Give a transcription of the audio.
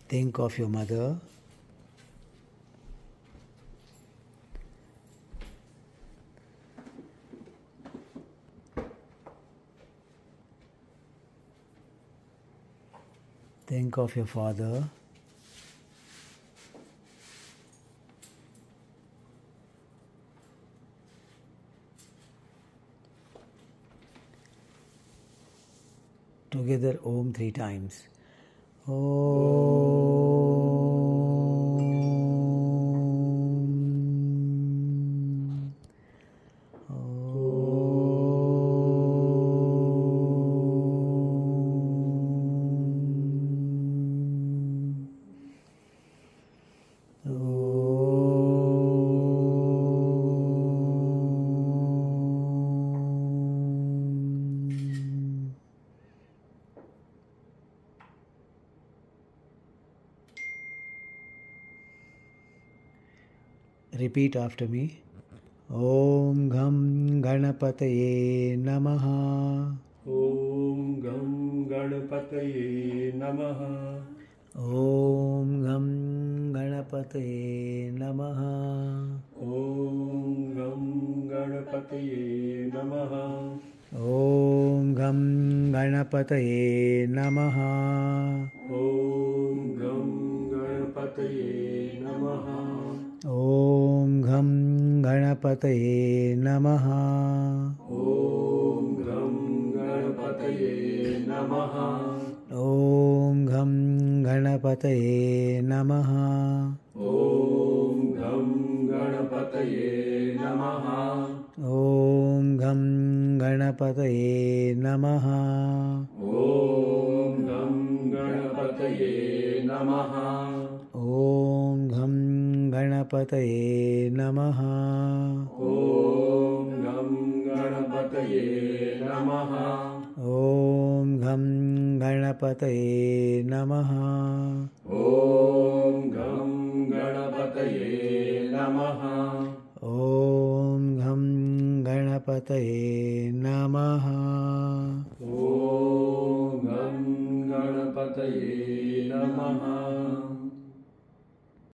Think of your mother. Think of your father. Together, Om 3 times. Repeat after me. Om Gham Ganapataye Namaha. Om Gam Ganapataye Namaha. Om Gham Ganapataye Namaha. Om Gam Ganapataye Namaha. Om Gham Ganapataye Namaha. Om Gam Ganapataye Namaha. Om Gham Ganapataye Namaha. Om Gam Ganapataye Namaha. Om Gham Ganapataye Namaha. Om Gam Ganapataye Namaha. Om Gham Ganapataye Namaha. Om Gam Ganapataye Namaha. Om Gham Ganapataye Namaha. Om Gam Ganapataye Namaha. Om Gham Ganapataye Namaha. Om Gam Ganapataye Namaha. Om Gham Ganapataye Namaha. Om Gam Ganapataye Namaha.